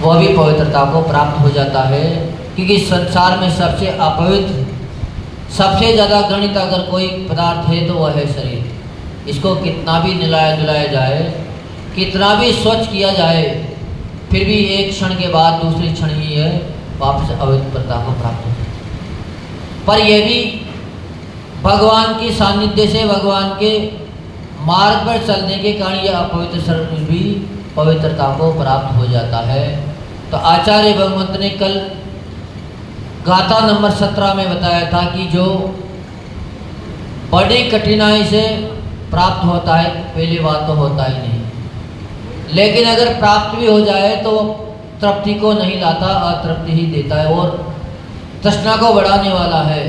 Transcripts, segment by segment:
वह भी पवित्रता को प्राप्त हो जाता है। क्योंकि संसार में सबसे अपवित्र, सबसे ज़्यादा घृणित अगर कोई पदार्थ है तो वह है शरीर। इसको कितना भी नहलाया धुलाया जाए, कितना भी स्वच्छ किया जाए, फिर भी एक क्षण के बाद दूसरी क्षण ही है वापस अपवित्रता को प्राप्त हो जाए। पर यह भी भगवान की सानिध्य से, भगवान के मार्ग पर चलने के कारण यह अपवित्र शरीर भी पवित्रता को प्राप्त हो जाता है। तो आचार्य भगवंत ने कल गाथा नंबर 17 में बताया था कि जो बड़ी कठिनाई से प्राप्त होता है, पहली बात तो होता ही नहीं, लेकिन अगर प्राप्त भी हो जाए तो तृप्ति को नहीं लाता, अतृप्ति ही देता है और तृष्णा को बढ़ाने वाला है।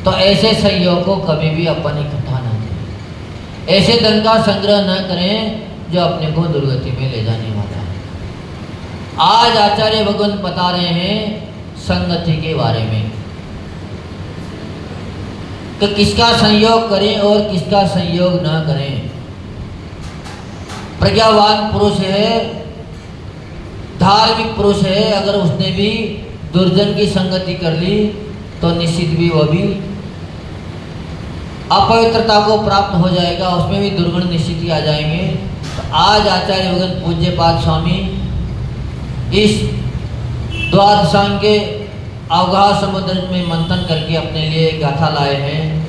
तो ऐसे संयोग को कभी भी अपन इकट्ठा न करें, ऐसे धन का संग्रह न करें जो अपने को दुर्गति में ले जाने वाला है। आज आचार्य भगवंत बता रहे हैं संगति के बारे में कि किसका संयोग करें और किसका संयोग न करें। प्रज्ञावान पुरुष है, धार्मिक पुरुष है, अगर उसने भी दुर्जन की संगति कर ली तो निश्चित भी वह भी अपवित्रता को प्राप्त हो जाएगा, उसमें भी दुर्गुण निश्चित ही आ जाएंगे। तो आज आचार्य भगवंत पूज्यपाद स्वामी इस द्वादशांग के अवगाह समुद्र में मंथन करके अपने लिए गाथा लाए हैं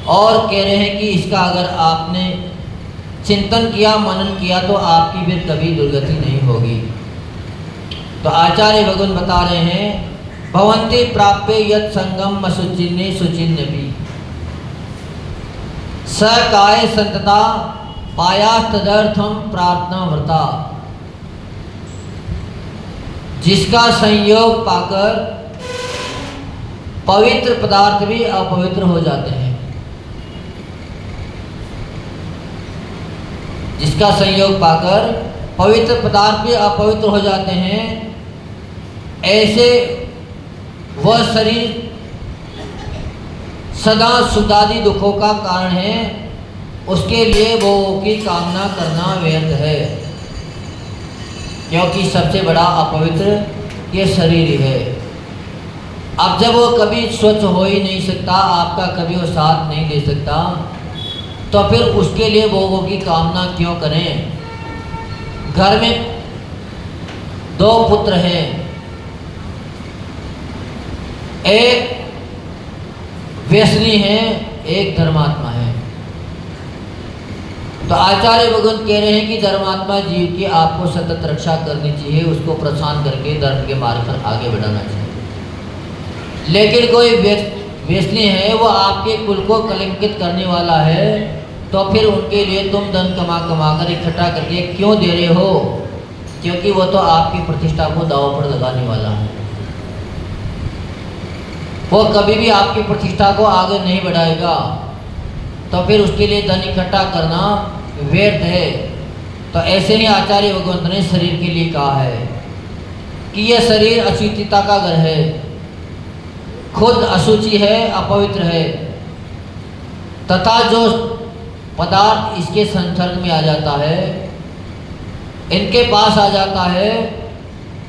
और कह रहे हैं कि इसका अगर आपने चिंतन किया, मनन किया तो आपकी फिर कभी दुर्गति नहीं होगी। तो आचार्य भगवान बता रहे हैं भवन्ति प्राप्य यत् संगम असुचिन्ने सुचिन्नपि स काय संतता पायास्तदर्थम प्रार्थना व्रता। जिसका संयोग पाकर पवित्र पदार्थ भी अपवित्र हो जाते हैं, जिसका संयोग पाकर पवित्र पदार्थ भी अपवित्र हो जाते हैं, ऐसे वह शरीर सदा सुखादि दुखों का कारण है, उसके लिए भोगों की कामना करना व्यर्थ है, क्योंकि सबसे बड़ा अपवित्र ये शरीर ही है। अब जब वो कभी स्वच्छ हो ही नहीं सकता, आपका कभी वो साथ नहीं दे सकता, तो फिर उसके लिए भोगों की कामना क्यों करें। घर में 2 पुत्र हैं, एक व्यसनी है, एक धर्मात्मा है। तो आचार्य भगवंत कह रहे हैं कि धर्मात्मा जीव की आपको सतत रक्षा करनी चाहिए, उसको प्रसन्न करके धर्म के मार्ग पर आगे बढ़ाना चाहिए। लेकिन कोई व्यसनी है, वो आपके कुल को कलंकित करने वाला है, तो फिर उनके लिए तुम धन कमा कमा कर इकट्ठा करके क्यों दे रहे हो, क्योंकि वो तो आपकी प्रतिष्ठा को दांव पर लगाने वाला है। वो कभी भी आपकी प्रतिष्ठा को आगे नहीं बढ़ाएगा, तो फिर उसके लिए धन इकट्ठा करना व्यर्थ है। तो ऐसे ही आचार्य भगवंत ने शरीर के लिए कहा है कि यह शरीर अशुचिता का घर है, खुद अशुचि है, अपवित्र है, तथा जो पदार्थ इसके संसर्ग में आ जाता है, इनके पास आ जाता है,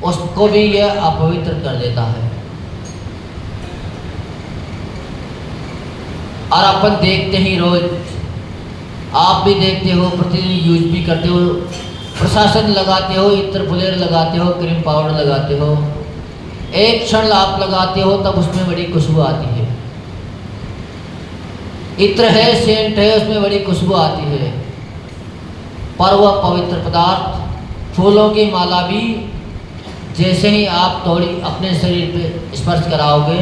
उसको भी यह अपवित्र कर देता है। और अपन देखते ही रोज, आप भी देखते हो, प्रतिदिन यूज भी करते हो, प्रशासन लगाते हो, इत्र फुलेर लगाते हो, क्रीम पाउडर लगाते हो, एक क्षण आप लगाते हो तब उसमें बड़ी खुशबू आती है। इत्र है, सेंट है, उसमें बड़ी खुशबू आती है, पर वह पवित्र पदार्थ फूलों की माला भी जैसे ही आप थोड़ी अपने शरीर पे स्पर्श कराओगे,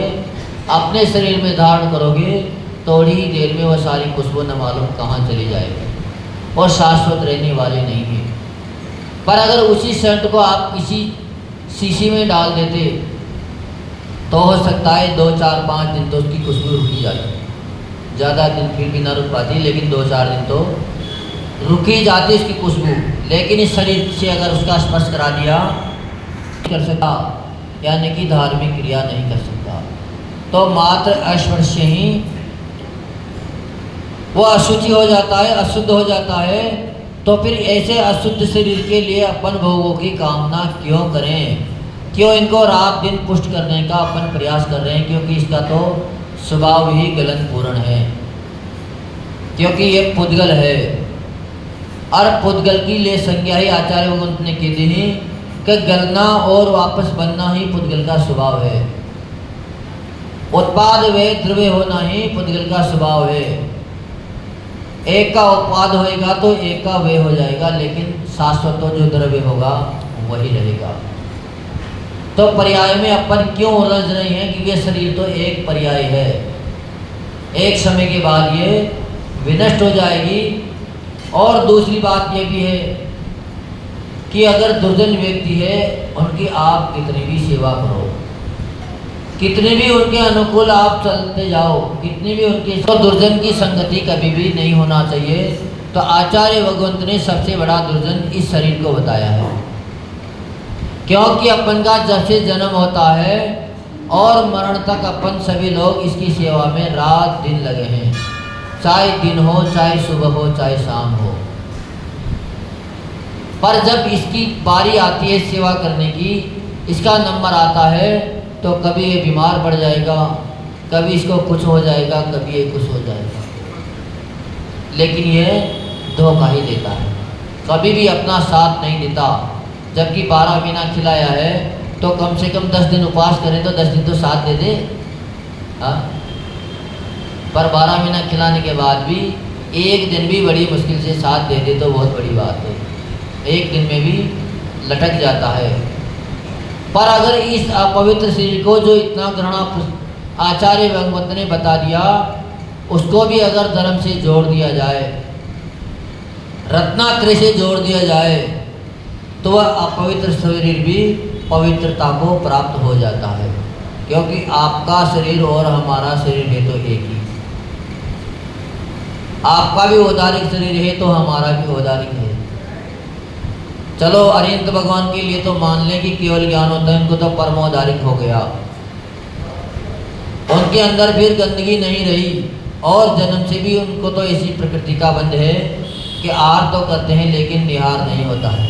अपने शरीर में धारण करोगे, थोड़ी ही देर में वह सारी खुशबू न मालूम कहाँ चली जाएगी और शाश्वत रहने वाली नहीं है। पर अगर उसी सेंट को आप किसी शीशी में डाल देते तो हो सकता है 2, 4, 5 दिन तो उसकी खुशबू रुकी जाती, ज़्यादा दिन फिर भी ना रुक पाती, लेकिन 2-4 दिन तो रुकी जाती उसकी खुशबू। लेकिन इस शरीर से अगर उसका स्पर्श करा दिया कर सकता, यानी कि धार्मिक क्रिया नहीं कर सकता, तो मात्र स्पर्श से ही वो अशुचि हो जाता है, अशुद्ध हो जाता है। तो फिर ऐसे अशुद्ध शरीर के लिए अपन भोगों की कामना क्यों करें, क्यों इनको रात दिन पुष्ट करने का अपन प्रयास कर रहे हैं, क्योंकि इसका तो स्वभाव ही गलन पूर्ण है, क्योंकि ये पुद्गल है। और पुद्गल की ले संज्ञा ही आचार्य भगवंत ने की दी कि गलना और वापस बनना ही पुद्गल का स्वभाव है। उत्पाद वे द्रव्य होना ही पुद्गल का स्वभाव है। एक का उत्पाद होएगा तो एक का वे हो जाएगा, लेकिन शाश्वत तो जो द्रव्य होगा वही रहेगा। तो पर्याय में अपन क्यों उलझ रहे हैं, क्योंकि शरीर तो एक पर्याय है, एक समय के बाद ये विनष्ट हो जाएगी। और दूसरी बात ये भी है कि अगर दुर्जन व्यक्ति है, उनकी आप कितनी भी सेवा करो, कितने भी उनके अनुकूल आप चलते जाओ, कितनी भी उनकी, तो दुर्जन की संगति कभी भी नहीं होना चाहिए। तो आचार्य भगवंत ने सबसे बड़ा दुर्जन इस शरीर को बताया है, क्योंकि अपन का जब से जन्म होता है और मरण तक अपन सभी लोग इसकी सेवा में रात दिन लगे हैं, चाहे दिन हो, चाहे सुबह हो, चाहे शाम हो। पर जब इसकी बारी आती है सेवा करने की, इसका नंबर आता है, तो कभी ये बीमार पड़ जाएगा, कभी इसको कुछ हो जाएगा, कभी ये कुछ हो जाएगा, लेकिन ये धोखा ही देता है, कभी भी अपना साथ नहीं देता। जबकि 12 महीना खिलाया है तो कम से कम 10 दिन उपवास करें तो 10 दिन तो साथ दे दे। हाँ, पर 12 महीना खिलाने के बाद भी एक दिन भी बड़ी मुश्किल से साथ दे दे तो बहुत बड़ी बात है, एक दिन में भी लटक जाता है। पर अगर इस अपवित्र शरीर को जो इतना घृणा आचार्य भगवंत ने बता दिया, उसको भी अगर धर्म से जोड़ दिया जाए, रत्नात्रय से जोड़ दिया जाए, तो वह अपवित्र शरीर भी पवित्रता को प्राप्त हो जाता है। क्योंकि आपका शरीर और हमारा शरीर है तो एक ही, आपका भी औदारिक शरीर है तो हमारा भी औदारिक है। चलो अरिहंत भगवान के लिए तो मान लें कि केवल ज्ञान होता है, उनको तो परमोदारिक हो गया, उनके अंदर फिर गंदगी नहीं रही, और जन्म से भी उनको तो ऐसी प्रकृति का बंध है कि आहार तो करते हैं लेकिन निहार नहीं होता है।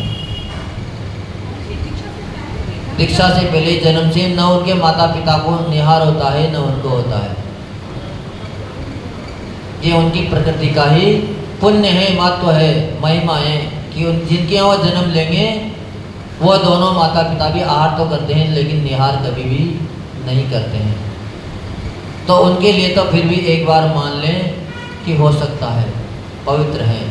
दीक्षा से पहले जन्म से न उनके माता पिता को निहार होता है, न उनको होता है। ये उनकी प्रकृति का ही पुण्य है, महत्व है, महिमा है कि जिनके यहाँ वो जन्म लेंगे वो दोनों माता पिता भी आहार तो करते हैं लेकिन निहार कभी भी नहीं करते हैं। तो उनके लिए तो फिर भी एक बार मान लें कि हो सकता है, पवित्र हैं।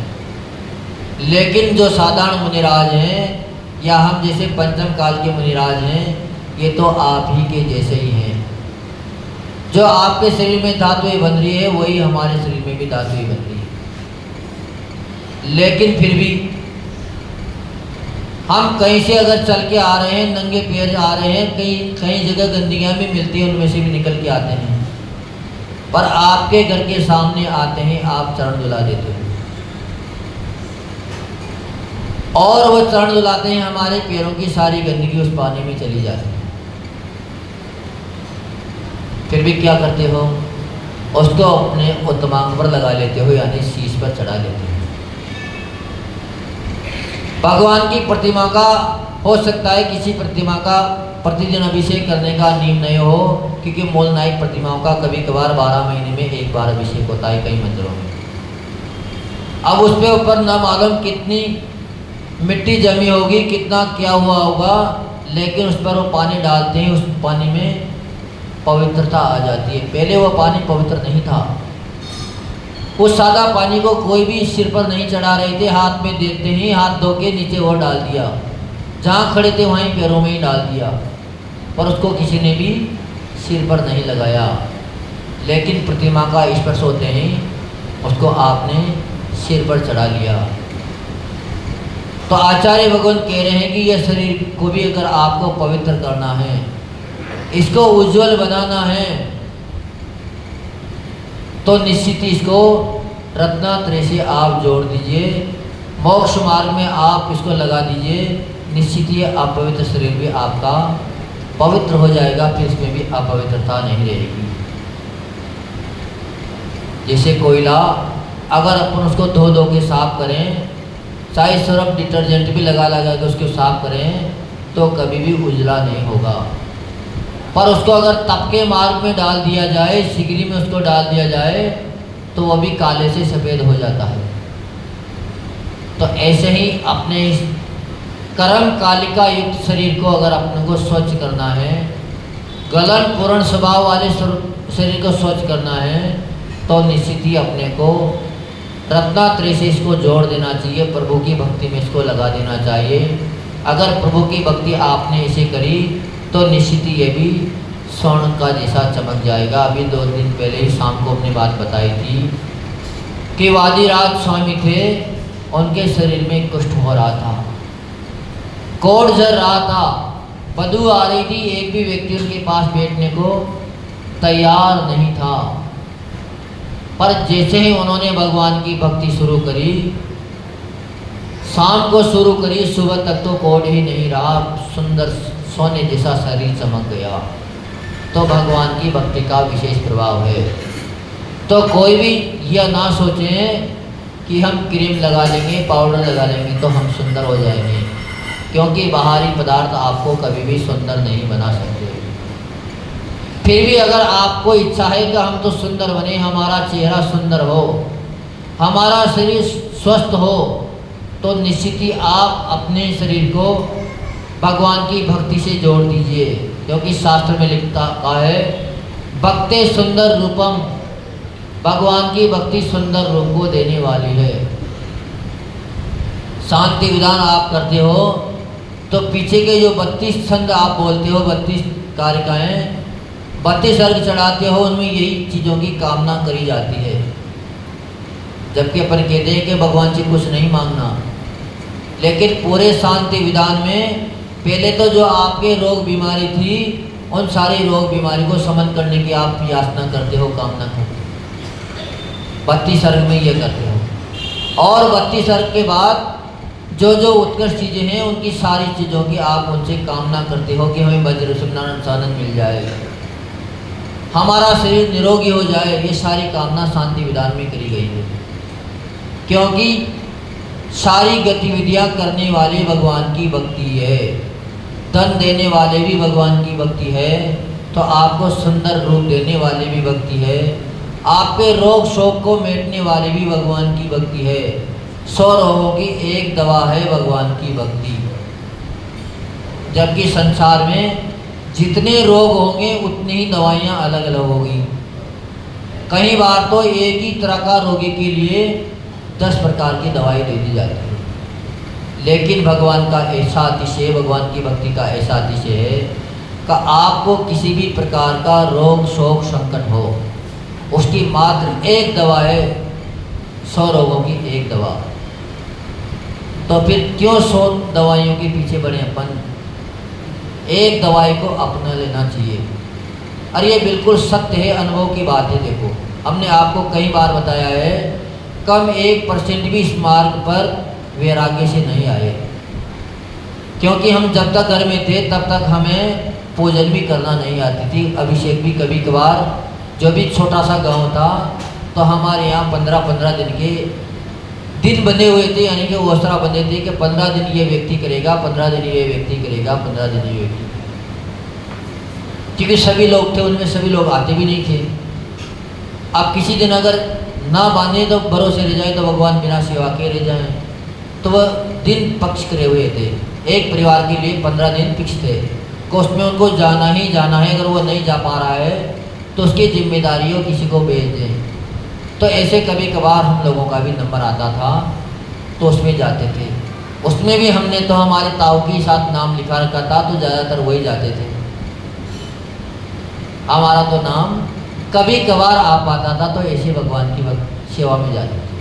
लेकिन जो साधारण मुनिराज हैं या हम जैसे पंचम काल के मुनिराज हैं, ये तो आप ही के जैसे ही हैं। जो आपके शरीर में धातुएं बन रही है वही हमारे शरीर में भी धातुएं बन रही है। लेकिन फिर भी हम कहीं से अगर चल के आ रहे हैं, नंगे पैर आ रहे हैं, कई जगह गंदगियां भी मिलती हैं, उनमें से भी निकल के आते हैं, पर आपके घर के सामने आते हैं, आप चरण धुला देते हो, और वो चरण धुलाते हैं, हमारे पैरों की सारी गंदगी उस पानी में चली जाती है। फिर भी क्या करते हो, उसको अपने उत्तमांग पर लगा लेते हो, यानी शीश पर चढ़ा लेते हो। भगवान की प्रतिमा का हो सकता है किसी प्रतिमा का प्रतिदिन अभिषेक करने का नियम नहीं हो, क्योंकि मूल नायक प्रतिमाओं का कभी कभार 12 महीने में एक बार अभिषेक होता है कई मंदिरों में। अब उस पे ऊपर न मालूम कितनी मिट्टी जमी होगी, कितना क्या हुआ होगा, लेकिन उस पर वो पानी डालते हैं, उस पानी में पवित्रता आ जाती है। पहले वो पानी पवित्र नहीं था, उस सादा पानी को कोई भी सिर पर नहीं चढ़ा रहे थे, हाथ में देते ही हाथ धो के नीचे वो डाल दिया, जहाँ खड़े थे वहीं पैरों में ही डाल दिया, पर उसको किसी ने भी सिर पर नहीं लगाया। लेकिन प्रतिमा का स्पर्श होते ही उसको आपने सिर पर चढ़ा लिया। तो आचार्य भगवान कह रहे हैं कि यह शरीर को भी अगर आपको पवित्र करना है, इसको उज्जवल बनाना है, तो निश्चित इसको रत्नात्रय से आप जोड़ दीजिए, मोक्ष मार्ग में आप इसको लगा दीजिए। निश्चित ये अपवित्र शरीर भी आपका पवित्र हो जाएगा, फिर इसमें भी अपवित्रता नहीं रहेगी। जैसे कोयला अगर अपन उसको धो के साफ करें, चाहे सर्फ डिटर्जेंट भी लगा लगा के उसको साफ करें तो कभी भी उजला नहीं होगा। पर उसको अगर तपके मार्ग में डाल दिया जाए, सिगरी में उसको डाल दिया जाए तो वह भी काले से सफ़ेद हो जाता है। तो ऐसे ही अपने इस कर्म कालिका युक्त शरीर को अगर अपने को स्वच्छ करना है, गलन पूर्ण स्वभाव वाले शरीर को स्वच्छ करना है, तो निश्चित ही अपने को रत्नात्रय से इसको जोड़ देना चाहिए, प्रभु की भक्ति में इसको लगा देना चाहिए। अगर प्रभु की भक्ति आपने इसे करी तो निश्चित ही ये भी स्वर्ण का जैसा चमक जाएगा। अभी 2 दिन पहले ही शाम को अपनी बात बताई थी कि वादिराज स्वामी थे, उनके शरीर में कुष्ठ हो रहा था, कोढ़ झर रहा था, बदबू आ रही थी, एक भी व्यक्ति उनके पास बैठने को तैयार नहीं था। पर जैसे ही उन्होंने भगवान की भक्ति शुरू करी, शाम को शुरू करी, सुबह तक तो कोढ़ ही नहीं रहा, सुंदर सोने जैसा शरीर चमक गया। तो भगवान की भक्ति का विशेष प्रभाव है। तो कोई भी यह ना सोचें कि हम क्रीम लगा लेंगे, पाउडर लगा लेंगे तो हम सुंदर हो जाएंगे, क्योंकि बाहरी पदार्थ आपको कभी भी सुंदर नहीं बना सकते। फिर भी अगर आपको इच्छा है कि हम तो सुंदर बने, हमारा चेहरा सुंदर हो, हमारा शरीर स्वस्थ हो, तो निश्चित ही आप अपने शरीर को भगवान की भक्ति से जोड़ दीजिए, क्योंकि शास्त्र में लिखता है भक्ते सुंदर रूपम, भगवान की भक्ति सुंदर रूप को देने वाली है। शांति विधान आप करते हो तो पीछे के जो 32 छंद आप बोलते हो, 32 कारिकाएँ, 32 अर्घ चढ़ाते हो, उनमें यही चीज़ों की कामना करी जाती है। जबकि अपन कहते हैं कि भगवान से कुछ नहीं मांगना, लेकिन पूरे शांति विधान में पहले तो जो आपके रोग बीमारी थी, उन सारी रोग बीमारी को शमन करने की आप याचना करते हो, कामना करते हो, 32 अर्घ में ये करते हो। और 32 अर्घ के बाद जो जो उत्कृष्ट चीज़ें हैं, उनकी सारी चीज़ों की आप उनसे कामना करते हो कि हमें वज्र सुमनानंद साधन मिल जाए, हमारा शरीर निरोगी हो जाए। ये सारी कामना शांति विधान में करी गई है, क्योंकि सारी गतिविधियां करने वाली भगवान की भक्ति है, धन देने वाले भी भगवान की भक्ति है, तो आपको सुंदर रूप देने वाली भी भक्ति है, आपके रोग शोक को मिटाने वाली भी भगवान की भक्ति है। 100 रोगों की एक दवा है भगवान की भक्ति। जबकि संसार में जितने रोग होंगे उतनी ही दवाइयाँ अलग अलग होगी। कई बार तो एक ही तरह का रोगी के लिए 10 प्रकार की दवाई दे दी जाती है, लेकिन भगवान का ऐसा अतिशय, भगवान की भक्ति का ऐसा अतिशय है कि आपको किसी भी प्रकार का रोग शोक संकट हो, उसकी मात्र एक दवा है, 100 रोगों की एक दवा। तो फिर क्यों 100 दवाइयों के पीछे बढ़े अपन? एक दवाई को अपना लेना चाहिए। और ये बिल्कुल सत्य है, अनुभव की बात है। देखो, हमने आपको कई बार बताया है, कम 1% भी इस मार्ग पर वैराग्य से नहीं आए, क्योंकि हम जब तक घर में थे तब तक हमें पूजन भी करना नहीं आती थी, अभिषेक भी कभी कभार। जो भी छोटा सा गांव था तो हमारे यहाँ 15-15 दिन के दिन बने हुए थे, यानी कि ओसरा बने थे कि 15 दिन ये व्यक्ति करेगा, 15 दिन ये व्यक्ति करेगा, 15 दिन ये व्यक्ति। क्योंकि सभी लोग थे, उनमें सभी लोग आते भी नहीं थे। अब किसी दिन अगर ना बांधे तो भरोसे रह जाए तो भगवान बिना सेवा के रह जाएं, तो वह दिन पक्ष करे हुए थे। एक परिवार के लिए 15 दिन फिक्स थे कि उसमें उनको जाना ही जाना है। अगर वो नहीं जा पा रहा है तो उसकी जिम्मेदारियों किसी को भेज दें। तो ऐसे कभी कभार हम लोगों का भी नंबर आता था तो उसमें जाते थे। उसमें भी हमने तो हमारे ताऊ के साथ नाम लिखा रखा था, तो ज़्यादातर वही जाते थे। हमारा तो नाम कभी कभार आ पाता था, तो ऐसे भगवान की सेवा में जाते थे।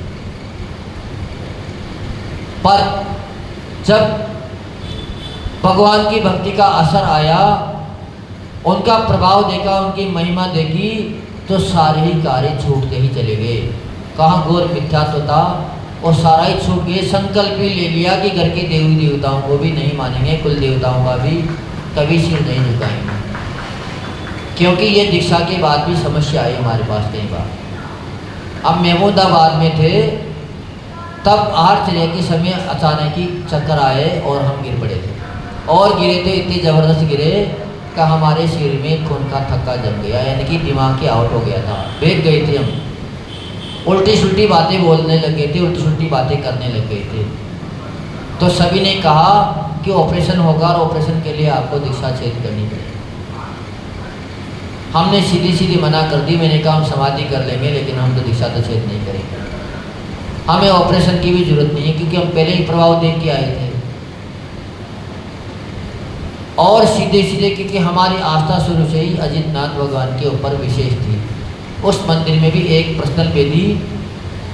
पर जब भगवान की भक्ति का असर आया, उनका प्रभाव देखा, उनकी महिमा देखी, तो सारे ही कार्य छूटते ही चले गए। कहाँ घोर मिथ्यात्व था, और सारा ही छूट गए। संकल्प भी ले लिया कि घर के देवी देवताओं को भी नहीं मानेंगे, कुल देवताओं का भी कभी सिर नहीं झुकाएंगे, क्योंकि ये दीक्षा के बाद भी समस्या आई हमारे पास कई बार। अब महमूदाबाद में थे तब आहार चर्या के समय अचानक ही चक्कर आए और हम गिर पड़े थे, और गिरे तो इतनी ज़बरदस्त गिरे कि हमारे शरीर में खून का थक्का जम गया, यानी कि दिमाग के आउट हो गया था, बेग गए थे हम, उल्टी सुल्टी बातें बोलने लग गए थे, उल्टी सुल्टी बातें करने लग गए थे। तो सभी ने कहा कि ऑपरेशन होगा और ऑपरेशन के लिए आपको दीक्षा छेद करनी पड़ेगी। हमने सीधी सीधी मना कर दी। मैंने कहा हम समाधि कर लेंगे, लेकिन हम तो दीक्षा तो छेद नहीं करेंगे, हमें ऑपरेशन की भी जरूरत नहीं है, क्योंकि हम पहले ही प्रभाव देख के आए थे। और सीधे सीधे, क्योंकि हमारी आस्था शुरू से ही अजितनाथ भगवान के ऊपर विशेष थी। उस मंदिर में भी एक पर्सनल वेदी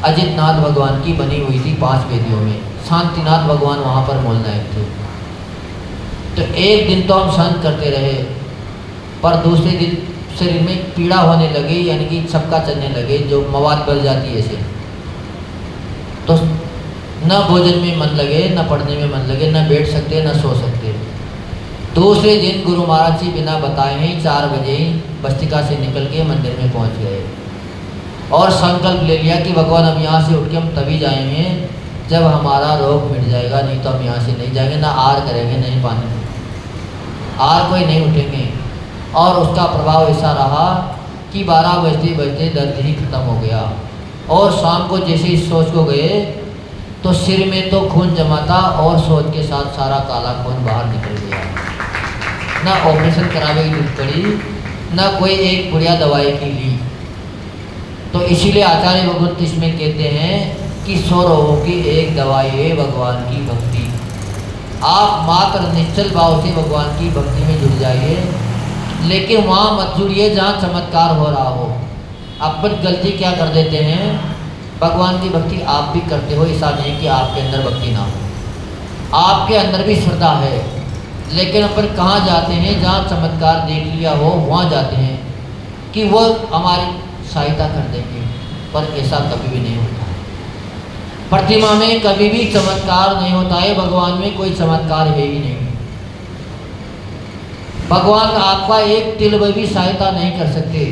अजितनाथ भगवान की बनी हुई थी 5 वेदियों में। शांतिनाथ भगवान वहाँ पर मूल नायक थे। तो एक दिन तो हम सहन करते रहे, पर दूसरे दिन शरीर में पीड़ा होने लगी, यानी कि छपका चलने लगे, जो मवाद बल जाती है ऐसे। तो न भोजन में मन लगे, न पढ़ने में मन लगे, न बैठ सकते, न सो सकते। दूसरे दिन गुरु महाराज जी बिना बताए ही 4 बजे बस्तिका से निकल के मंदिर में पहुंच गए और संकल्प ले लिया कि भगवान हम यहाँ से उठ के हम तभी जाएंगे जब हमारा रोग मिट जाएगा, नहीं तो हम यहाँ से नहीं जाएंगे, ना आर करेंगे, नहीं पानी आर कोई नहीं उठेंगे। और उसका प्रभाव ऐसा रहा कि 12 बजते बजते दर्द ही खत्म हो गया। और शाम को जैसे इस सोच को गए तो सिर में तो खून जमा था और सोच के साथ सारा काला खून बाहर निकल गया। ना ऑपरेशन करावे की जरूरत पड़ी, ना कोई एक बढ़िया दवाई की ली। तो इसीलिए आचार्य भगवंत इसमें कहते हैं कि 100 रोगों की एक दवाई है भगवान की भक्ति। आप मात्र निश्चल भाव से भगवान की भक्ति में जुड़ जाइए, लेकिन वहाँ मत जुड़िए जहाँ चमत्कार हो रहा हो। अपन गलती क्या कर देते हैं, भगवान की भक्ति आप भी करते हो, ऐसा नहीं कि आपके अंदर भक्ति ना हो, आपके अंदर भी श्रद्धा है, लेकिन अपन कहाँ जाते हैं जहाँ चमत्कार देख लिया हो, वहाँ जाते हैं कि वो हमारी सहायता कर देंगे, पर ऐसा कभी भी नहीं होता है। प्रतिमा में कभी भी चमत्कार नहीं होता है, भगवान में कोई चमत्कार है ही नहीं। भगवान आपका एक तिल भी सहायता नहीं कर सकते,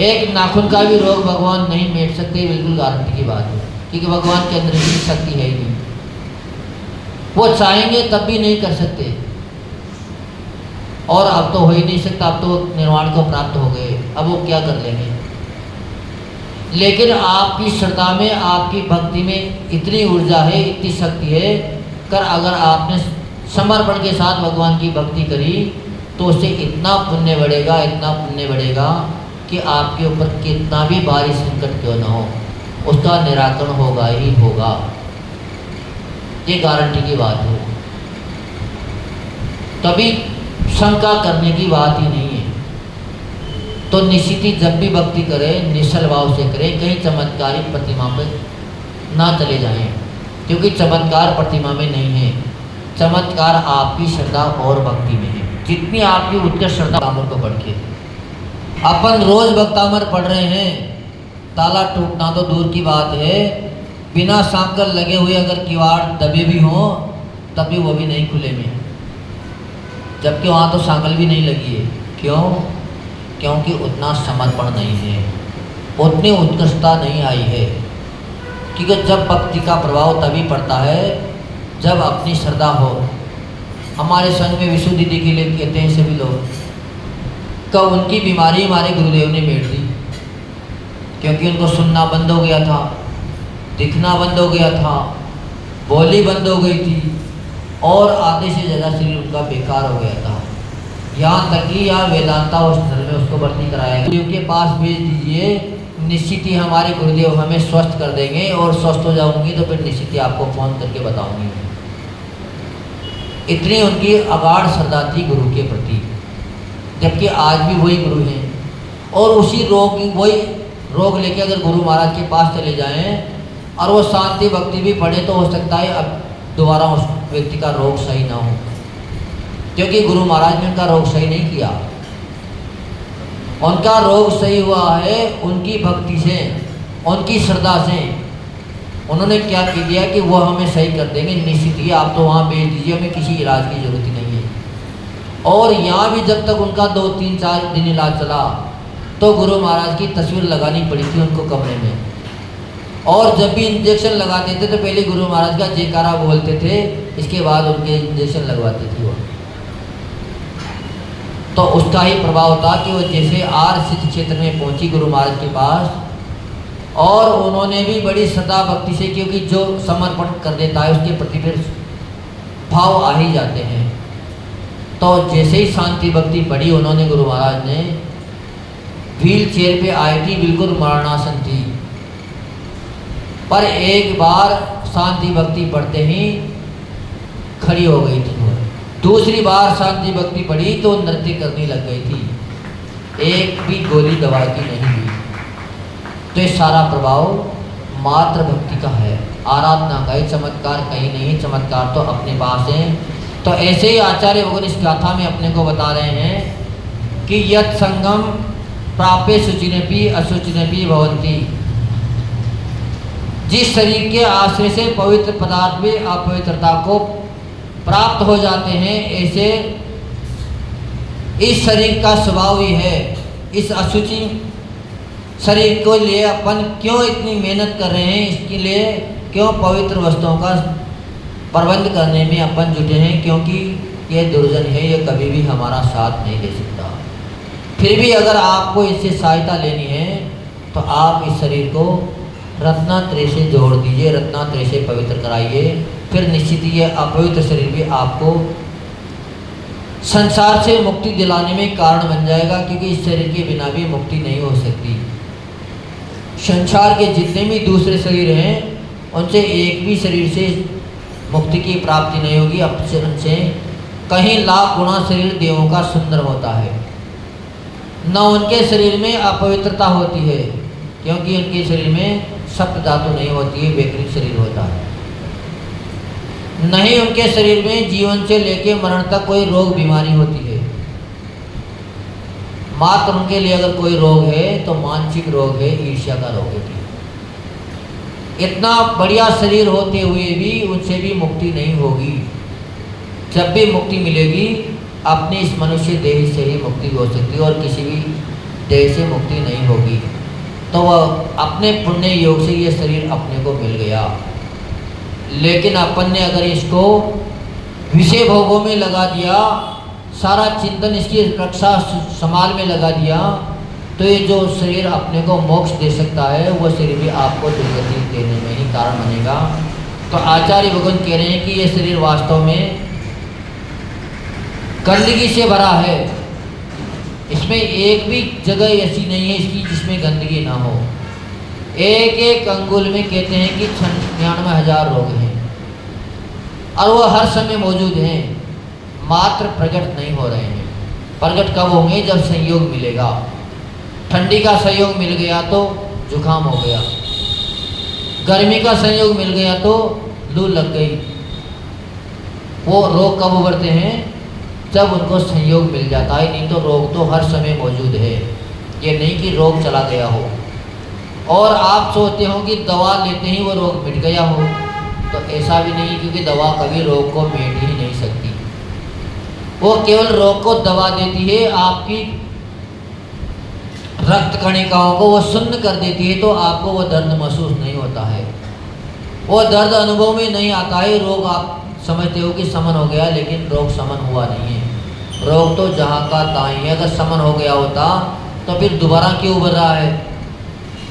एक नाखून का भी रोग भगवान नहीं मेट सकते, बिल्कुल गारंटी की बात है, क्योंकि भगवान के अंदर इतनी शक्ति है ही नहीं। वो चाहेंगे तब भी नहीं कर सकते, और अब तो हो ही नहीं सकता, अब तो निर्वाण को प्राप्त हो गए, अब वो क्या कर लेंगे। लेकिन आपकी श्रद्धा में, आपकी भक्ति में इतनी ऊर्जा है, इतनी शक्ति है, कर अगर आपने समर्पण के साथ भगवान की भक्ति करी तो उससे इतना पुण्य बढ़ेगा, इतना पुण्य बढ़ेगा कि आपके ऊपर कितना भी भारी संकट क्यों न हो, उसका निराकरण होगा ही होगा, ये गारंटी की बात है। तभी शंका करने की बात ही नहीं है। तो निश्चित ही जब भी भक्ति करें निश्चल भाव से करें, कहीं चमत्कारिक प्रतिमा पर ना चले जाएं, क्योंकि चमत्कार प्रतिमा में नहीं है, चमत्कार आपकी श्रद्धा और भक्ति में है। जितनी आपकी उत्कृष्ट श्रद्धा भक्तामृत को पढ़ के, अपन रोज भक्तामृत पढ़ रहे हैं, ताला टूटना तो दूर की बात है, बिना सांकल लगे हुए अगर किवाड़ दबे भी हों तब भी वो भी नहीं खुले में, जबकि वहाँ तो सांकल भी नहीं लगी है। क्यों? क्योंकि उतना समर्पण नहीं है, उतनी उत्कृष्टता नहीं आई है। क्योंकि जब भक्ति का प्रभाव तभी पड़ता है जब अपनी श्रद्धा हो। हमारे संग में विशु दीदी के लिए कहते हैं सभी लोग, कब उनकी बीमारी हमारे गुरुदेव ने मेट दी, क्योंकि उनको सुनना बंद हो गया था, दिखना बंद हो गया था, बोली बंद हो गई थी, और आधे से ज़्यादा शरीर उनका बेकार हो गया था। यहाँ तक कि यहाँ वेदांता हॉस्पिटल में उसको भर्ती कराया गया। गुरुदेव के पास भेज दीजिए, निश्चित ही हमारे गुरुदेव हमें स्वस्थ कर देंगे, और स्वस्थ हो जाऊंगी तो फिर निश्चित ही आपको फ़ोन करके बताऊंगी। इतनी उनकी अगाध श्रद्धा थी गुरु के प्रति, जबकि आज भी वही गुरु हैं। और उसी वही रोग लेके अगर गुरु महाराज के पास चले जाएं और वो शांति भक्ति भी पढ़े तो हो सकता है अब दोबारा उस व्यक्ति का रोग सही ना हो, क्योंकि गुरु महाराज ने उनका रोग सही नहीं किया। उनका रोग सही हुआ है उनकी भक्ति से, उनकी श्रद्धा से। उन्होंने क्या कह दिया कि वो हमें सही कर देंगे, निश्चित ही आप तो वहाँ भेज दीजिए, हमें किसी इलाज की जरूरत ही नहीं है। और यहाँ भी जब तक उनका 2-3-4 दिन इलाज चला तो गुरु महाराज की तस्वीर लगानी पड़ी थी उनको कमरे में, और जब भी इंजेक्शन लगाते थे तो पहले गुरु महाराज का जयकारा बोलते थे, इसके बाद उनके इंजेक्शन लगवाते थे वो। तो उसका ही प्रभाव था कि वो जैसे आर सिद्ध क्षेत्र में पहुंची गुरु महाराज के पास, और उन्होंने भी बड़ी श्रद्धा भक्ति से, क्योंकि जो समर्पण कर देता है उसके प्रति फिर भाव आ ही जाते हैं। तो जैसे ही शांति भक्ति बढ़ी, उन्होंने गुरु महाराज ने व्हील चेयर पे आई थी, बिल्कुल मरणासन थी, पर एक बार शांति भक्ति बढ़ते ही खड़ी हो गई थी वो। दूसरी बार शांति भक्ति बढ़ी तो नृत्य करने लग गई थी, एक भी गोली दवा की नहीं हुई। तो ये सारा प्रभाव मात्र भक्ति का है, आराधना का है, चमत्कार कहीं नहीं, चमत्कार तो अपने पास है। तो ऐसे ही आचार्य भगवान इस गाथा में अपने को बता रहे हैं कि यत् संगम प्राप्य शुचिनपि अशुचिनपि भवन्ति, जिस शरीर के आश्रय से पवित्र पदार्थ में अपवित्रता को प्राप्त हो जाते हैं, ऐसे इस शरीर का स्वभाव ही है। इस अशुचि शरीर को लिए अपन क्यों इतनी मेहनत कर रहे हैं, इसके लिए क्यों पवित्र वस्तुओं का प्रबंध करने में अपन जुटे हैं, क्योंकि ये दुर्जन है, ये कभी भी हमारा साथ नहीं दे सकता। फिर भी अगर आपको इससे सहायता लेनी है तो आप इस शरीर को रत्नात्रय से जोड़ दीजिए, रत्नात्रय से पवित्र कराइए, फिर निश्चित ही ये अपवित्र शरीर भी आपको संसार से मुक्ति दिलाने में कारण बन जाएगा, क्योंकि इस शरीर के बिना भी मुक्ति नहीं हो सकती। संसार के जितने भी दूसरे शरीर हैं उनसे एक भी शरीर से मुक्ति की प्राप्ति नहीं होगी, उनसे कहीं लाख गुना शरीर देवों का सुंदर होता है। न उनके शरीर में अपवित्रता होती है, क्योंकि उनके शरीर में सप्त धातु नहीं होती है, वैकृत शरीर होता है। नहीं उनके शरीर में जीवन से लेकर मरण तक कोई रोग बीमारी होती है। मात्र उनके लिए अगर कोई रोग है तो मानसिक रोग है, ईर्ष्या का रोग है। इतना बढ़िया शरीर होते हुए भी उनसे भी मुक्ति नहीं होगी। जब भी मुक्ति मिलेगी अपने इस मनुष्य देह से ही मुक्ति हो सकती है, और किसी भी देह से मुक्ति नहीं होगी। तो वह अपने पुण्य योग से ये शरीर अपने को मिल गया, लेकिन अपन ने अगर इसको विषय भोगों में लगा दिया, सारा चिंतन इसकी रक्षा संभाल में लगा दिया, तो ये जो शरीर अपने को मोक्ष दे सकता है वह शरीर भी आपको दुर्गति देने में ही कारण बनेगा। तो आचार्य भगवान कह रहे हैं कि ये शरीर वास्तव में गंदगी से भरा है, इसमें एक भी जगह ऐसी नहीं है इसकी जिसमें गंदगी ना हो। एक एक अंगुल में कहते हैं कि 99,000 रोग हैं, और वह हर समय मौजूद हैं, मात्र प्रकट नहीं हो रहे हैं। प्रकट कब होंगे? जब संयोग मिलेगा। ठंडी का संयोग मिल गया तो जुकाम हो गया, गर्मी का संयोग मिल गया तो लू लग गई। वो रोग कब उभरते हैं? जब उनको संयोग मिल जाता है, नहीं तो रोग तो हर समय मौजूद है। ये नहीं कि रोग चला गया हो और आप सोचते हो कि दवा लेते ही वो रोग मिट गया हो, तो ऐसा भी नहीं, क्योंकि दवा कभी रोग को मिट ही नहीं सकती। वो केवल रोग को दवा देती है, आपकी रक्त कणिकाओं को वो शून्य कर देती है, तो आपको वो दर्द महसूस नहीं होता है, वो दर्द अनुभव में नहीं आता है। रोग आप समझते हो कि समन हो गया, लेकिन रोग समन हुआ नहीं है। रोग तो जहाँ का तहाँ ही है। अगर समन हो गया होता तो फिर दोबारा क्यों उभर रहा है?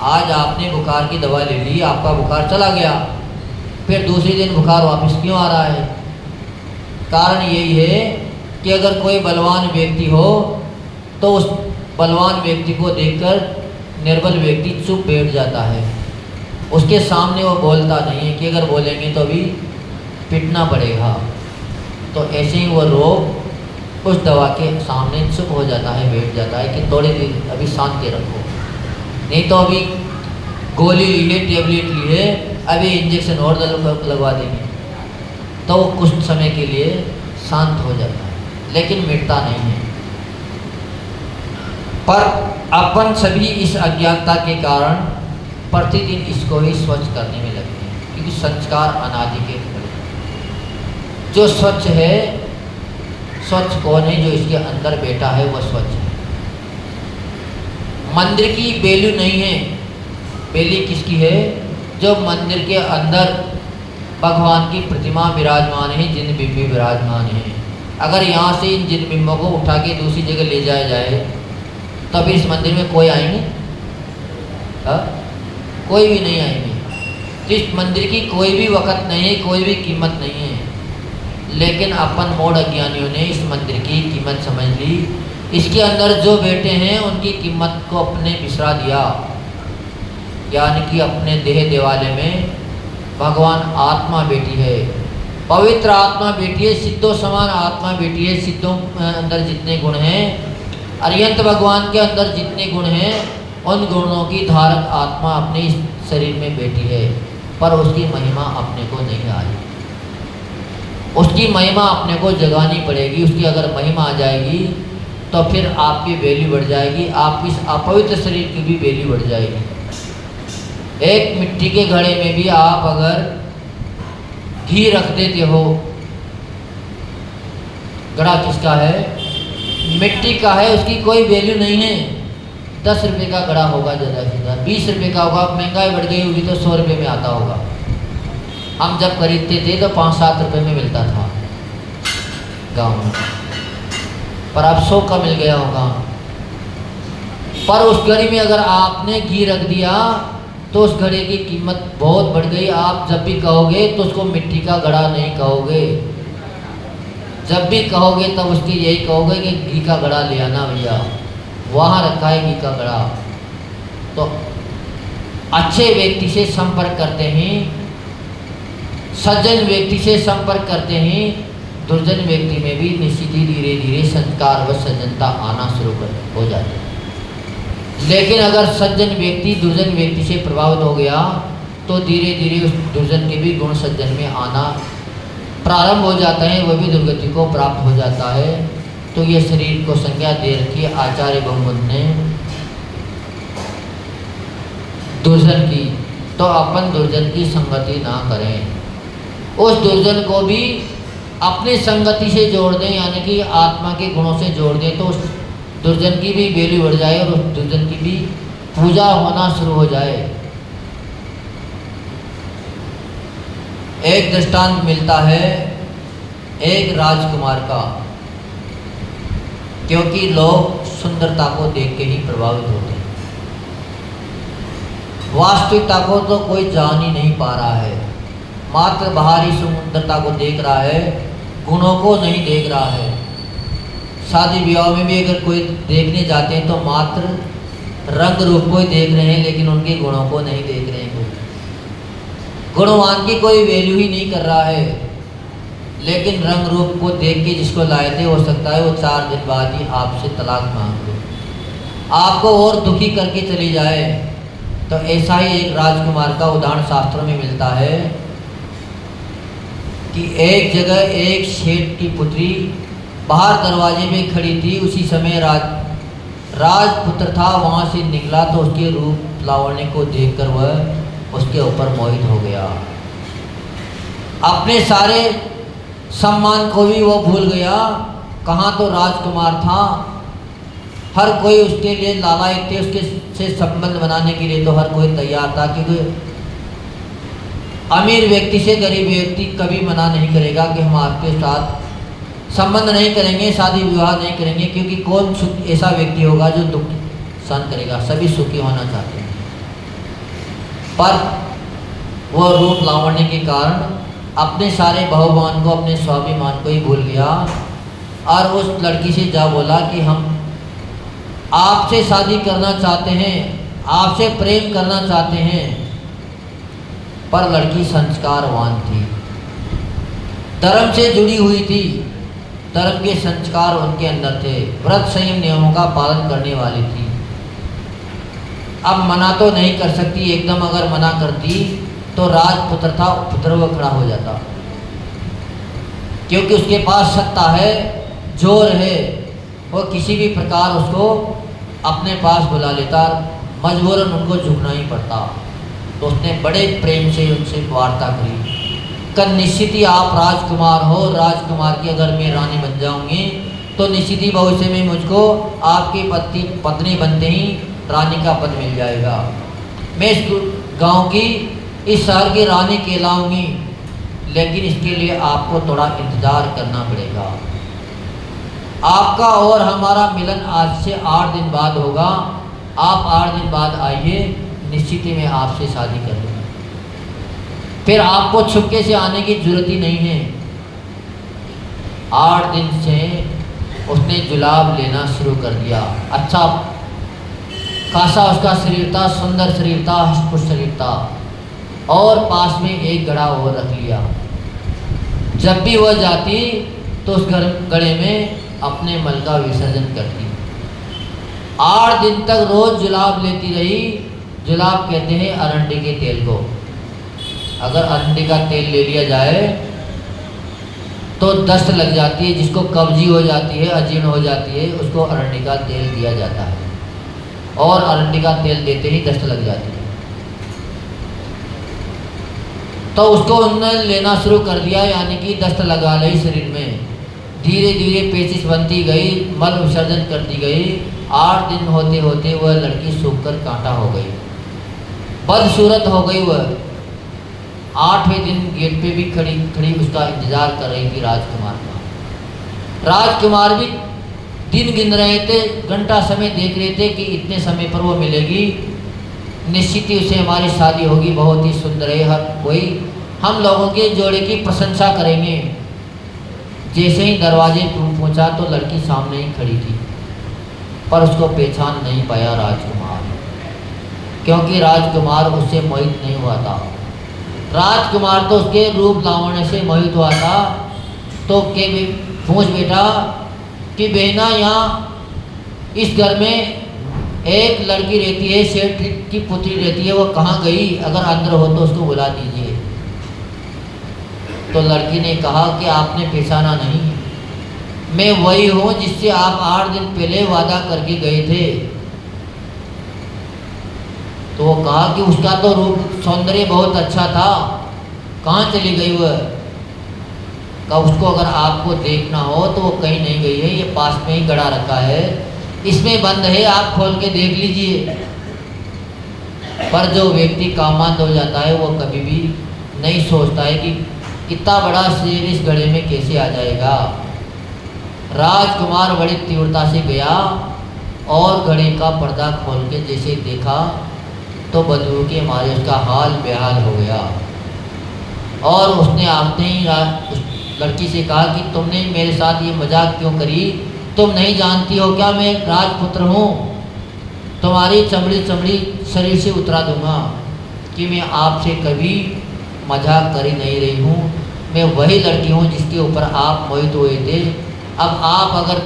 आज आपने बुखार की दवा ले ली, आपका बुखार चला गया, फिर दूसरे दिन बुखार वापस क्यों आ रहा है? कारण यही है कि अगर कोई बलवान व्यक्ति हो तो उस बलवान व्यक्ति को देखकर निर्बल व्यक्ति चुप बैठ जाता है, उसके सामने वो बोलता नहीं है कि अगर बोलेंगे तो भी पिटना पड़ेगा। तो ऐसे ही वो रोग उस दवा के सामने चुप हो जाता है, बैठ जाता है कि थोड़ी देर अभी शांति रखो, नहीं तो अभी गोली ली है, टेबलेट ली है, अभी इंजेक्शन और लगवा देंगे, तो वो कुछ समय के लिए शांत हो जाता है, लेकिन मिटता नहीं है। पर अपन सभी इस अज्ञानता के कारण प्रतिदिन इसको ही स्वच्छ करने में लगते हैं, क्योंकि संस्कार अनादि के फल। जो स्वच्छ है, स्वच्छ कौन है? जो इसके अंदर बैठा है वह स्वच्छ है। मंदिर की बेली नहीं है, बेली किसकी है? जो मंदिर के अंदर भगवान की प्रतिमा विराजमान है, जिन बिंब विराजमान है, अगर यहाँ से इन जिन बिंबों को उठा के दूसरी जगह ले जाया जाए तो अभी इस मंदिर में कोई आएंगे? कोई भी नहीं आएंगे। तो इस मंदिर की कोई भी वक़्त नहीं है, कोई भी कीमत नहीं है। लेकिन अपन मूढ़ अज्ञानियों ने इस मंदिर की कीमत समझ ली। इसके अंदर जो बैठे हैं उनकी कीमत को अपने बिसरा दिया। यानी कि अपने देह देवालय में भगवान आत्मा बैठी है, पवित्र आत्मा बैठी है, सिद्धों समान आत्मा बैठी है। सिद्धों अंदर जितने गुण हैं, अरिहंत भगवान के अंदर जितने गुण हैं, उन गुणों की धारक आत्मा अपने इस शरीर में बैठी है, पर उसकी महिमा अपने को नहीं आ रही। उसकी महिमा अपने को जगानी पड़ेगी। उसकी अगर महिमा आ जाएगी तो फिर आपकी वैल्यू बढ़ जाएगी, आपकी इस अपवित्र शरीर की भी वैल्यू बढ़ जाएगी। एक मिट्टी के घड़े में भी आप अगर घी रख देते हो, घड़ा किसका है? मिट्टी का है, उसकी कोई वैल्यू नहीं है। 10 रुपये का घड़ा होगा ज़्यादा से ज़्यादा, 20 रुपये का होगा। महंगाई बढ़ गई होगी तो 100 रुपये में आता होगा। हम जब खरीदते थे तो 5-7 रुपये में मिलता था गांव में, पर अब 100 का मिल गया होगा। पर उस घड़ी में अगर आपने घी रख दिया तो उस घड़े की कीमत बहुत बढ़ गई। आप जब भी कहोगे तो उसको मिट्टी का घड़ा नहीं कहोगे, जब भी कहोगे तब उसकी यही कहोगे कि घी का घड़ा ले आना भैया, वहाँ रखा है घी का घड़ा। तो अच्छे व्यक्ति से संपर्क करते हैं, सज्जन व्यक्ति से संपर्क करते हैं, दुर्जन व्यक्ति में भी निश्चित ही धीरे धीरे संस्कार व सज्जनता आना शुरू हो जाती है। लेकिन अगर सज्जन व्यक्ति दुर्जन व्यक्ति से प्रभावित हो गया तो धीरे धीरे उस दुर्जन के भी गुण सज्जन में आना प्रारंभ हो जाता है, वह भी दुर्गति को प्राप्त हो जाता है। तो ये शरीर को संज्ञा दे रखी आचार्य बहुमत ने दुर्जन की, तो अपन दुर्जन की संगति ना करें। उस दुर्जन को भी अपनी संगति से जोड़ दें, यानी कि आत्मा के गुणों से जोड़ दें, तो उस दुर्जन की भी वैल्यू बढ़ जाए और उस दुर्जन की भी पूजा होना शुरू हो जाए। एक दृष्टांत मिलता है एक राजकुमार का, क्योंकि लोग सुंदरता को देख के ही प्रभावित होते हैं। वास्तविकता को तो कोई जान ही नहीं पा रहा है, मात्र बाहरी सुंदरता को देख रहा है, गुणों को नहीं देख रहा है। शादी विवाह में भी अगर कोई देखने जाते हैं तो मात्र रंग रूप को ही देख रहे हैं, लेकिन उनके गुणों को नहीं देख रहे हैं। गुणवान की कोई वैल्यू ही नहीं कर रहा है, लेकिन रंग रूप को देख के जिसको लाए थे, हो सकता है वो 4 दिन बाद ही आपसे तलाक मांग ले, आपको और दुखी करके चली जाए। तो ऐसा ही एक राजकुमार का उदाहरण शास्त्रों में मिलता है कि एक जगह एक शेठ की पुत्री बाहर दरवाजे में खड़ी थी। उसी समय राजपुत्र था, वहाँ से निकला तो उसके रूप लावण्य को देखकर वह उसके ऊपर मोहित हो गया। अपने सारे सम्मान को भी वो भूल गया। कहाँ तो राजकुमार था, हर कोई उसके लिए लालायित थे, उसके से संबंध बनाने के लिए तो हर कोई तैयार था, क्योंकि अमीर व्यक्ति से गरीब व्यक्ति कभी मना नहीं करेगा कि हम आपके साथ संबंध नहीं करेंगे, शादी विवाह नहीं करेंगे, क्योंकि कौन ऐसा व्यक्ति होगा जो दुख सहन करेगा। सभी सुखी होना चाहते हैं, पर वह रूप लावण्य के कारण अपने सारे बहुमान को, अपने स्वाभिमान को ही भूल गया और उस लड़की से जा बोला कि हम आपसे शादी करना चाहते हैं, आपसे प्रेम करना चाहते हैं। पर लड़की संस्कारवान थी, धर्म से जुड़ी हुई थी, धर्म के संस्कार उनके अंदर थे, व्रत संयम नियमों का पालन करने वाली थी। अब मना तो नहीं कर सकती, एकदम अगर मना करती तो राजपुत्र था, उपद्रव खड़ा हो जाता, क्योंकि उसके पास सत्ता है, जोर है, वो किसी भी प्रकार उसको अपने पास बुला लेता, मजबूरन उनको झुकना ही पड़ता। तो उसने बड़े प्रेम से उनसे वार्ता करी कि निश्चित ही आप राजकुमार हो, राजकुमार की अगर मैं रानी बन जाऊंगी तो निश्चित ही भविष्य में मुझको आपकी पत्नी बनते ही रानी का पद मिल जाएगा। मैं इस गांव की इस शहर की रानी कहलाऊंगी, लेकिन इसके लिए आपको थोड़ा इंतज़ार करना पड़ेगा। आपका और हमारा मिलन आज से 8 दिन बाद होगा। आप 8 दिन बाद आइए, निश्चित ही मैं आपसे शादी कर लूँगा। फिर आपको छुपके से आने की जरूरत ही नहीं है। 8 दिन से उसने जुलाब लेना शुरू कर दिया। अच्छा खासा उसका शरीर था, सुंदर शरीर था, हष्टपुष्ट शरीर था, और पास में एक गड़ा और रख लिया। जब भी वह जाती तो उस गड़े में अपने मल का विसर्जन करती। 8 दिन तक रोज जुलाब लेती रही। जुलाब कहते हैं अरंडी के तेल को। अगर अरंडी का तेल ले लिया जाए तो दस्त लग जाती है, जिसको कब्जी हो जाती है, अजीर्ण हो जाती है, उसको अरंडी का तेल दिया जाता है, और अरंडी का तेल देते ही दस्त लग जाती है। तो उसको उन्होंने लेना शुरू कर दिया, यानी कि दस्त लगा ली शरीर में। धीरे धीरे पेचिश बनती गई, मल विसर्जन करती गई। 8 दिन होते होते वह लड़की सूखकर कांटा हो गई, बदसूरत हो गई। वह 8वें दिन गेट पे भी खड़ी खड़ी उसका इंतजार कर रही थी राजकुमार का। राजकुमार भी दिन गिन रहे थे, घंटा समय देख रहे थे कि इतने समय पर वो मिलेगी, निश्चित ही उसे हमारी शादी होगी, बहुत ही सुंदर है, हर कोई हम लोगों के जोड़े की प्रशंसा करेंगे। जैसे ही दरवाजे पर पहुंचा तो लड़की सामने ही खड़ी थी, पर उसको पहचान नहीं पाया राजकुमार, क्योंकि राजकुमार उससे मोहित नहीं हुआ था। राजकुमार तो उसके रूप लावण्य से मोहित हुआ था। तो के पूछ बेटा कि बहना, यहाँ इस घर में एक लड़की रहती है, सेठ की पुत्री रहती है, वो कहाँ गई? अगर अंदर हो तो उसको बुला दीजिए। तो लड़की ने कहा कि आपने पहचाना नहीं, मैं वही हूँ जिससे आप 8 दिन पहले वादा करके गए थे। तो वो कहा कि उसका तो रूप सौंदर्य बहुत अच्छा था, कहाँ चली गई वह? का उसको अगर आपको देखना हो तो वो कहीं नहीं गई है, ये पास में ही गड़ा रखा है, इसमें बंद है, आप खोल के देख लीजिए। पर जो व्यक्ति कामंद हो जाता है वो कभी भी नहीं सोचता है कि इतना बड़ा शेर इस गड़े में कैसे आ जाएगा। राजकुमार बड़ी तीव्रता से गया और घड़े का पर्दा खोल के जैसे देखा तो बदबू के मारे उसका हाल बेहाल हो गया। और उसने आते ही उस लड़की से कहा कि तुमने मेरे साथ ये मजाक क्यों करी? तुम नहीं जानती हो क्या मैं राजपुत्र हूँ? तुम्हारी चमड़ी चमड़ी शरीर से उतरा दूंगा कि मैं आपसे कभी मजाक कर ही नहीं रही हूँ। मैं वही लड़की हूँ जिसके ऊपर आप मोहित हुए थे। अब आप अगर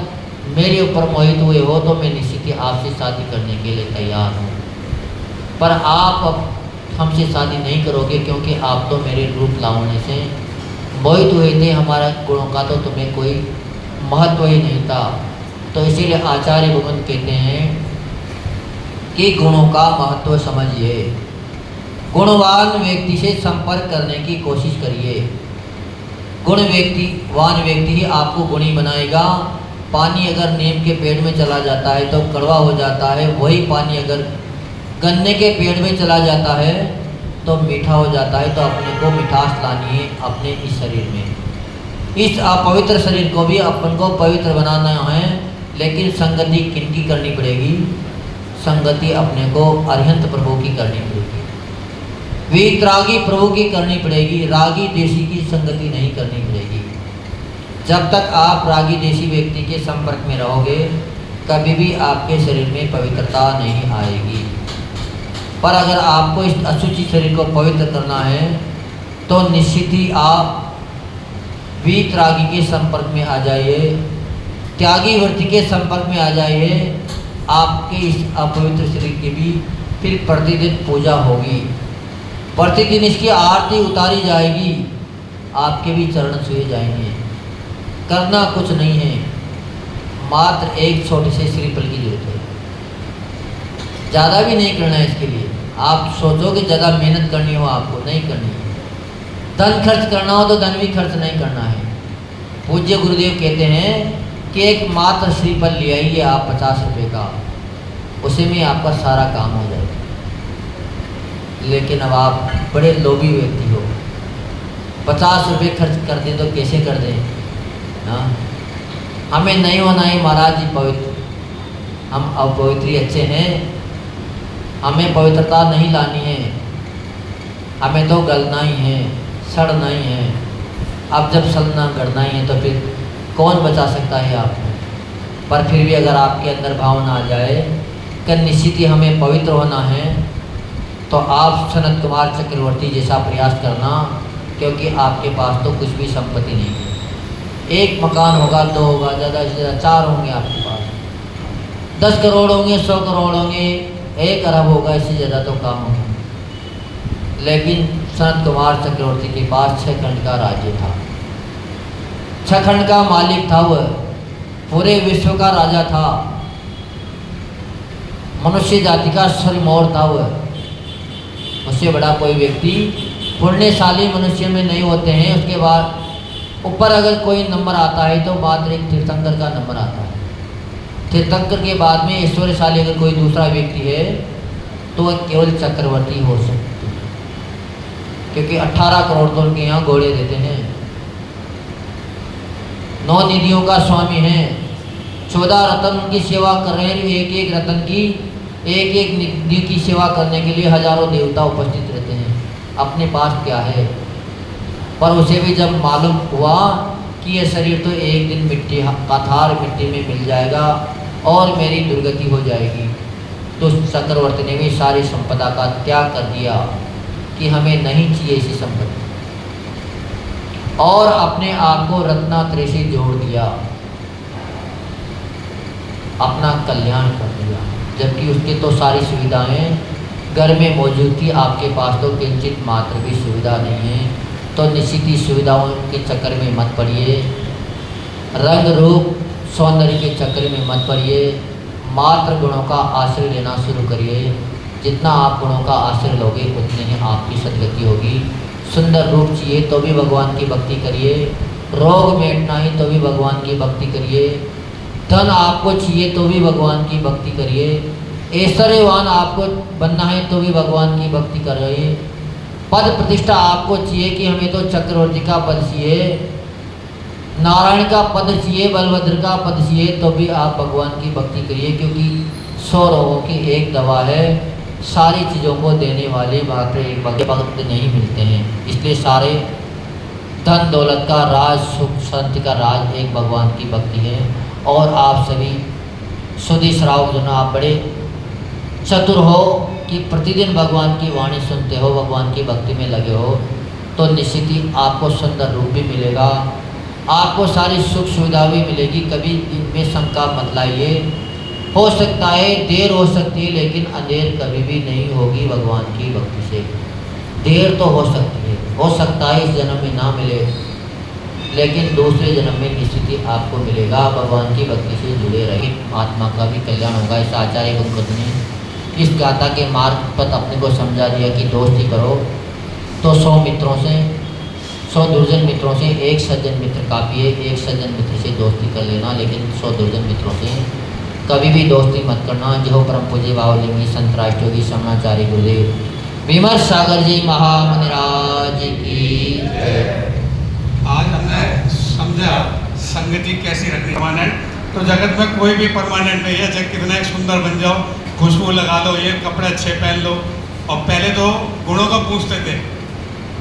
मेरे ऊपर मोहित हुए हो तो मैं निश्चित ही आपसे शादी करने के लिए तैयार हूँ, पर आप अब हमसे शादी नहीं करोगे क्योंकि आप तो मेरे रूप लावण्य से मोहित हुए थे। हमारा गुणों का तो तुम्हें कोई महत्व ही नहीं था। तो इसीलिए आचार्य भगवंत कहते हैं कि गुणों का महत्व समझिए, गुणवान व्यक्ति से संपर्क करने की कोशिश करिए। गुणवान व्यक्ति ही आपको गुणी बनाएगा। पानी अगर नीम के पेड़ में चला जाता है तो कड़वा हो जाता है, वही पानी अगर गन्ने के पेड़ में चला जाता है तो मीठा हो जाता है। तो अपने को मिठास लानी है अपने इस शरीर में। इस अपवित्र शरीर को भी अपन को पवित्र बनाना है, लेकिन संगति किनकी करनी पड़ेगी? संगति अपने को अरिहंत प्रभु की करनी पड़ेगी, वीतरागी प्रभु की करनी पड़ेगी, रागी देशी की संगति नहीं करनी पड़ेगी। जब तक आप रागी देशी व्यक्ति के संपर्क में रहोगे कभी भी आपके शरीर में पवित्रता नहीं आएगी। पर अगर आपको इस अशुचि शरीर को पवित्र करना है तो निश्चित ही आप वीतरागी के संपर्क में आ जाइए, त्यागी वृत्ति के संपर्क में आ जाइए। आपके इस अपवित्र शरीर की भी फिर प्रतिदिन पूजा होगी, प्रतिदिन इसकी आरती उतारी जाएगी, आपके भी चरण छुए जाएंगे। करना कुछ नहीं है, मात्र एक छोटे से श्रीफल की जरूरत है, ज़्यादा भी नहीं करना है। इसके लिए आप सोचो कि ज़्यादा मेहनत करनी हो, आपको नहीं करनी है। धन खर्च करना हो तो धन भी खर्च नहीं करना है। पूज्य गुरुदेव कहते हैं कि एक मात्र श्रीफल ले आइए आप 50 रुपये का, उसे में आपका सारा काम हो जाएगा। लेकिन अब आप बड़े लोभी व्यक्ति हो। 50 रुपये खर्च कर दें तो कैसे कर दें? हाँ, हमें नहीं होना है महाराज जी पवित्र, हम अपवित्री अच्छे हैं, हमें पवित्रता नहीं लानी है, हमें तो गलना ही है, सड़ना ही है। अब जब सड़ना गड़ना ही है तो फिर कौन बचा सकता है आपको? पर फिर भी अगर आपके अंदर भावना आ जाए कि निश्चित ही हमें पवित्र होना है, तो आप सनत कुमार चक्रवर्ती जैसा प्रयास करना, क्योंकि आपके पास तो कुछ भी संपत्ति नहीं है। एक मकान होगा, 2 होगा, ज़्यादा से ज़्यादा 4 होंगे आपके पास, 10 करोड़ होंगे, 100 करोड़ होंगे, 1 अरब होगा, इससे ज़्यादा तो काम होगा। लेकिन सनत कुमार चक्रवर्ती के पास 6 खंड का राज्य था, 6 खंड का मालिक था, वह पूरे विश्व का राजा था, मनुष्य जाति का सिरमौर था वह। उससे बड़ा कोई व्यक्ति पुण्यशाली मनुष्य में नहीं होते हैं। उसके बाद ऊपर अगर कोई नंबर आता है तो मात्र एक तीर्थंकर का नंबर आता है। तीर्थंकर के बाद में ऐश्वर्यशाली अगर कोई दूसरा व्यक्ति है तो वह केवल चक्रवर्ती हो सकते हैं, क्योंकि 18 करोड़ तो उनके यहाँ घोड़े देते हैं, 9 निधियों का स्वामी है, 14 रत्न उनकी सेवा कर रहे हैं। एक एक रत्न की, एक एक निधि की सेवा करने के लिए हजारों देवता उपस्थित रहते हैं। अपने पास क्या है? पर उसे भी जब मालूम हुआ कि ये शरीर तो एक दिन मिट्टी का थार मिट्टी में मिल जाएगा और मेरी दुर्गति हो जाएगी, तो चक्रवर्ती ने भी सारी संपदा का त्याग कर दिया कि हमें नहीं चाहिए ऐसी संपत्ति, और अपने आप को रत्नात्रय से जोड़ दिया, अपना कल्याण कर दिया। जबकि उसके तो सारी सुविधाएं घर में मौजूद थी, आपके पास तो किंचित मात्र भी सुविधा नहीं है। तो निश्चित ही सुविधाओं के चक्कर में मत पड़िए, रंग रूप सौंदर्य के चक्कर में मत पड़िए, मात्र गुणों का आश्रय लेना शुरू करिए। जितना आप गुणों का आश्रय लोगे उतनी ही आपकी सदगति होगी। सुंदर रूप चाहिए तो भी भगवान की भक्ति करिए, रोग मिटना ही तो भी भगवान की भक्ति करिए, धन आपको चाहिए तो भी भगवान की भक्ति करिए, ऐश्वर्यवान आपको बनना है तो भी भगवान की भक्ति करिए, पद प्रतिष्ठा आपको चाहिए कि हमें तो चक्रवर्ती का पद चाहिए, नारायण का पद चाहिए, बलभद्र का पद चाहिए, तो भी आप भगवान की भक्ति करिए। क्योंकि 100 रोगों की एक दवा है, सारी चीज़ों को देने वाले मात्र एक भक्त नहीं मिलते हैं। इसलिए सारे धन दौलत का राज, सुख शांति का राज एक भगवान की भक्ति है। और आप सभी सुधी श्रावक जो आप बड़े चतुर हो कि प्रतिदिन भगवान की वाणी सुनते हो, भगवान की भक्ति में लगे हो, तो निश्चित ही आपको सुंदर रूप भी मिलेगा, आपको सारी सुख सुविधा भी मिलेगी। कभी इनमें शंका मत लाइए। हो सकता है देर हो सकती है, लेकिन अंधेर कभी भी नहीं होगी भगवान की भक्ति से। देर तो हो सकती है, हो सकता है इस जन्म में ना मिले, लेकिन दूसरे जन्म में निश्चित ही आपको मिलेगा। भगवान की भक्ति से जुड़े रहे, आत्मा का भी कल्याण होगा। इस आचार्य गुरुकृत ने इस गाथा के मार्ग पर अपने को समझा दिया कि दोस्ती करो तो 100 मित्रों से, 100 दुर्जन मित्रों से एक सज्जन मित्र काफ़ी है। एक सज्जन मित्र से दोस्ती कर लेना, लेकिन 100 दुर्जन मित्रों से कभी भी दोस्ती मत करना। जो परम पूज्य भावलिंगी संत राष्ट्रयोगी समनाचार्य गुरुदेव विमर्श सागर जी महामनिराज की। आज हमने समझा संगति कैसी रखनी परमानेंट। तो जगत में कोई भी परमानेंट नहीं है, चाहे कितना एक सुंदर बन जाओ, खुशबू लगा लो, ये कपड़े अच्छे पहन लो। और पहले तो गुणों का पूछते थे,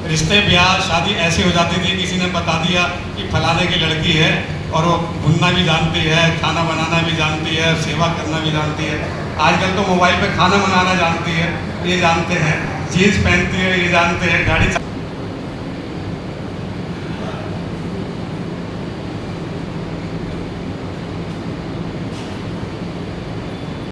रिश्ते ब्याह शादी ऐसी हो जाती थी, किसी ने बता दिया कि फलाने की लड़की है और वो भुनना भी जानती है, खाना बनाना भी जानती है, सेवा करना भी जानती है। आजकल तो मोबाइल पे खाना बनाना जानती है, ये जानते हैं, जीन्स पहनती है, ये जानते हैं, गाड़ी